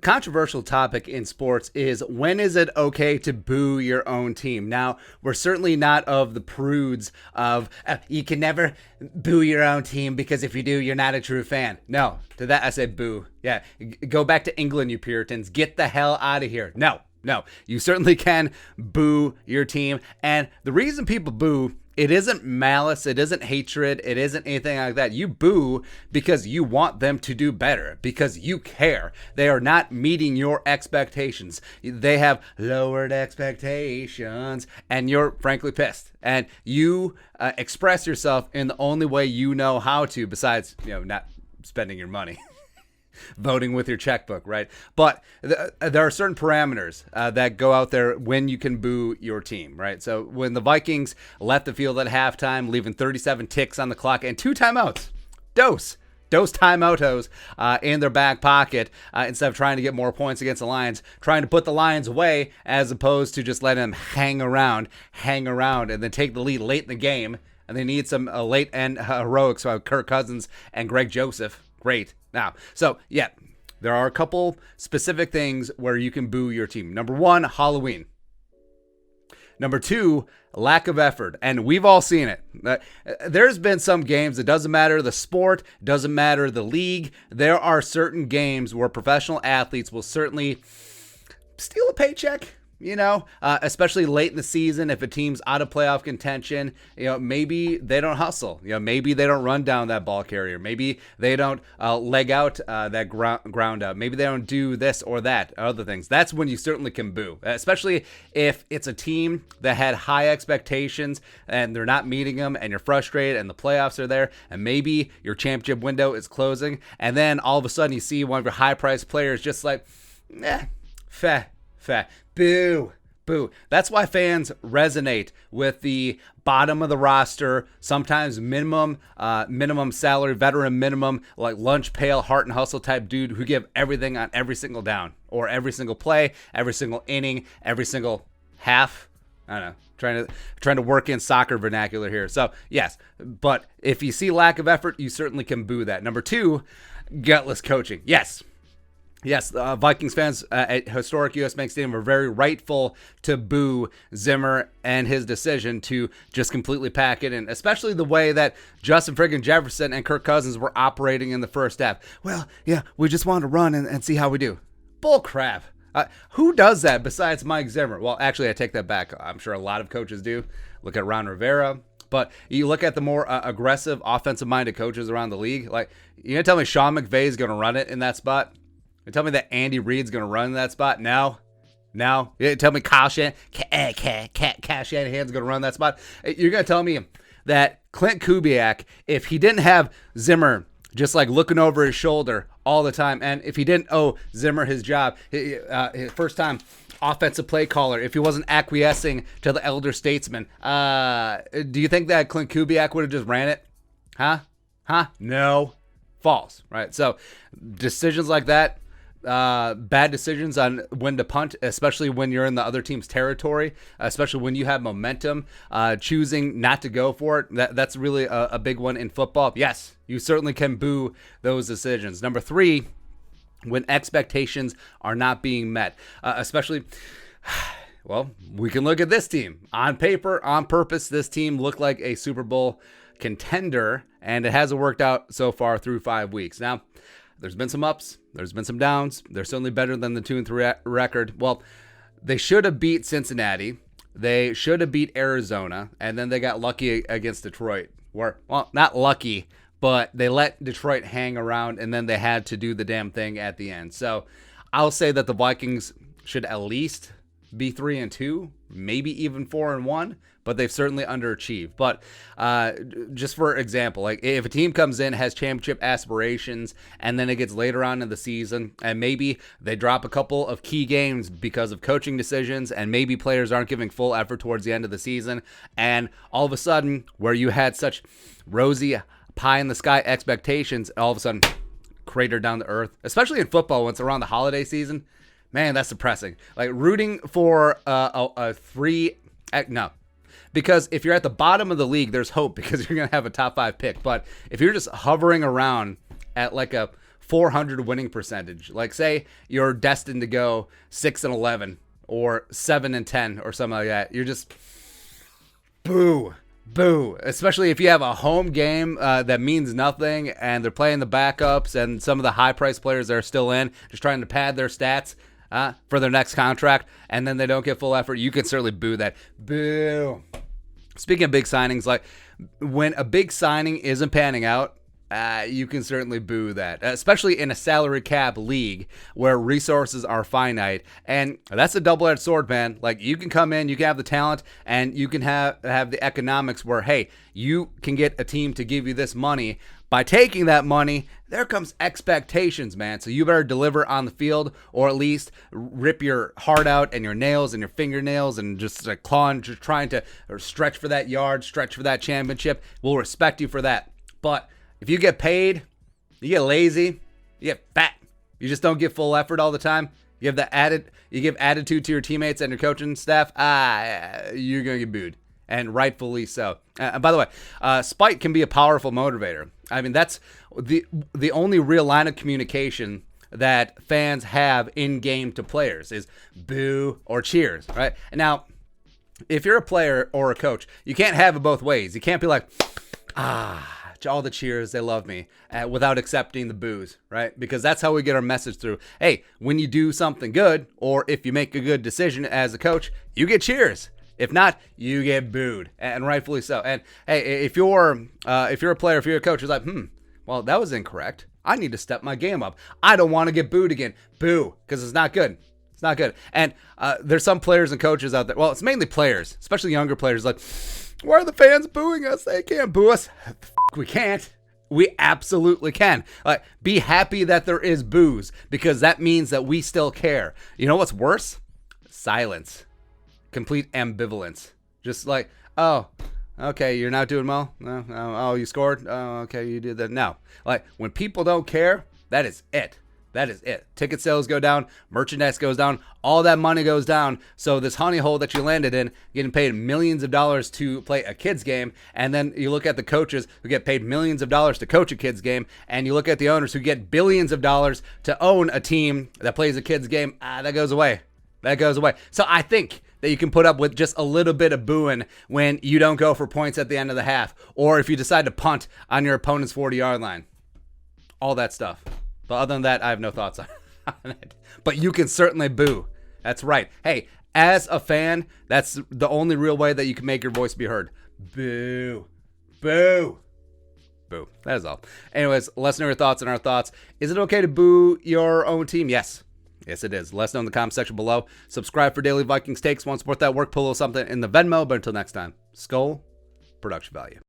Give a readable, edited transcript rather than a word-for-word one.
controversial topic in sports is, when is it okay to boo your own team? Now, we're certainly not of the prudes of you can never boo your own team because if you do, you're not a true fan. No, to that I said boo. Yeah, go back to England, you Puritans. Get the hell out of here. No, you certainly can boo your team. And the reason people boo, it isn't malice, it isn't hatred, it isn't anything like that. You boo because you want them to do better, because you care. They are not meeting your expectations. They have lowered expectations, and you're frankly pissed. And you express yourself in the only way you know how to, besides, not spending your money. Voting with your checkbook, right? But there are certain parameters that go out there when you can boo your team, right? So when the Vikings left the field at halftime, leaving 37 ticks on the clock and 2 timeouts, dose timeoutos in their back pocket, instead of trying to get more points against the Lions, trying to put the Lions away as opposed to just letting them hang around, and then take the lead late in the game. And they need some late end heroics. So Kirk Cousins and Greg Joseph. Great. Now, so yeah, there are a couple specific things where you can boo your team. Number 1, Halloween. Number 2, lack of effort. And we've all seen it. There's been some games, it doesn't matter the sport, doesn't matter the league. There are certain games where professional athletes will certainly steal a paycheck. Especially late in the season, if a team's out of playoff contention, maybe they don't hustle. Maybe they don't run down that ball carrier. Maybe they don't leg out that ground up. Maybe they don't do this or that, other things. That's when you certainly can boo, especially if it's a team that had high expectations and they're not meeting them, and you're frustrated, and the playoffs are there, and maybe your championship window is closing, and then all of a sudden you see one of your high-priced players just like, feh. Boo. That's why fans resonate with the bottom of the roster, sometimes minimum salary, veteran minimum, like lunch pail, heart and hustle type dude who give everything on every single down or every single play, every single inning, every single half. I don't know, trying to work in soccer vernacular here. So yes, but if you see lack of effort, you certainly can boo that. Number 2, gutless coaching. Yes, Vikings fans at historic US Bank Stadium are very rightful to boo Zimmer and his decision to just completely pack it in, especially the way that Justin friggin' Jefferson and Kirk Cousins were operating in the first half. Well, yeah, we just want to run and see how we do. Bull crap. Who does that besides Mike Zimmer? Well, actually, I take that back. I'm sure a lot of coaches do. Look at Ron Rivera. But you look at the more aggressive, offensive-minded coaches around the league. Like, you gonna tell me Sean McVay is gonna run it in that spot? You tell me that Andy Reid's going to run that spot? No. You tell me Kyle Shanahan's going to run that spot? You're going to tell me that Clint Kubiak, if he didn't have Zimmer just like looking over his shoulder all the time, and if he didn't owe Zimmer his job, his first time offensive play caller, if he wasn't acquiescing to the elder statesman, do you think that Clint Kubiak would have just ran it? Huh? No. False, right? So decisions like that, bad decisions on when to punt, especially when you're in the other team's territory, especially when you have momentum, choosing not to go for it. That's really a big one in football. Yes, you certainly can boo those decisions. Number 3, when expectations are not being met, especially, well, we can look at this team. On paper, on purpose, this team looked like a Super Bowl contender, and it hasn't worked out so far through 5 weeks. Now, there's been some ups, there's been some downs. They're certainly better than the 2-3 record. Well, they should have beat Cincinnati. They should have beat Arizona, and then they got lucky against Detroit. Well, not lucky, but they let Detroit hang around, and then they had to do the damn thing at the end. So I'll say that the Vikings should at least be 3-2, maybe even 4-1, but they've certainly underachieved. But just for example, like if a team comes in, has championship aspirations, and then it gets later on in the season, and maybe they drop a couple of key games because of coaching decisions, and maybe players aren't giving full effort towards the end of the season, and all of a sudden, where you had such rosy pie-in-the-sky expectations, all of a sudden, crater down to earth, especially in football when it's around the holiday season. Man, that's depressing. Like rooting for no. Because if you're at the bottom of the league, there's hope because you're going to have a top 5 pick. But if you're just hovering around at like a .400 winning percentage. Like, say you're destined to go 6-11 or 7-10 or something like that. You're just boo. Boo. Especially if you have a home game that means nothing and they're playing the backups and some of the high-priced players that are still in, just trying to pad their stats for their next contract, and then they don't get full effort. You can certainly boo that. Boo. Speaking of big signings, like when a big signing isn't panning out, you can certainly boo that, especially in a salary cap league where resources are finite. And that's a double-edged sword, man. Like, you can come in, you can have the talent, and you can have the economics where, hey, you can get a team to give you this money. By taking that money, there comes expectations, man. So you better deliver on the field, or at least rip your heart out and your nails and your fingernails and just clawing, just trying to stretch for that yard, stretch for that championship. We'll respect you for that. But if you get paid, you get lazy, you get fat, you just don't give full effort all the time, you give attitude to your teammates and your coaching staff, you're going to get booed. And rightfully so. And by the way, spite can be a powerful motivator. I mean, that's the only real line of communication that fans have in game to players is boo or cheers, right? And now, if you're a player or a coach, you can't have it both ways. You can't be like, all the cheers, they love me, without accepting the boos, right? Because that's how we get our message through. Hey, when you do something good, or if you make a good decision as a coach, you get cheers. If not, you get booed, and rightfully so. And hey, if you're a player, if you're a coach, it's like, well, that was incorrect. I need to step my game up. I don't want to get booed again. Boo, because it's not good. It's not good. And there's some players and coaches out there. Well, it's mainly players, especially younger players. Like, why are the fans booing us? They can't boo us. We can't. We absolutely can. Like, be happy that there is boos, because that means that we still care. You know what's worse? Silence. Complete ambivalence. Just like, oh, okay, you're not doing well? No, oh, you scored? Oh, okay, you did that. No. Like, when people don't care, that is it. That is it. Ticket sales go down, merchandise goes down, all that money goes down. So this honey hole that you landed in, getting paid millions of dollars to play a kid's game, and then you look at the coaches who get paid millions of dollars to coach a kid's game, and you look at the owners who get billions of dollars to own a team that plays a kid's game, that goes away. That goes away. So I think that you can put up with just a little bit of booing when you don't go for points at the end of the half, or if you decide to punt on your opponent's 40-yard line. All that stuff. But other than that, I have no thoughts on it. But you can certainly boo. That's right. Hey, as a fan, that's the only real way that you can make your voice be heard. Boo. Boo. Boo. That is all. Anyways, let us know your thoughts on our thoughts. Is it okay to boo your own team? Yes. Yes, it is. Let us know in the comment section below. Subscribe for daily Vikings takes. Want to support that work? Pull a little something in the Venmo. But until next time, Skull Production Value.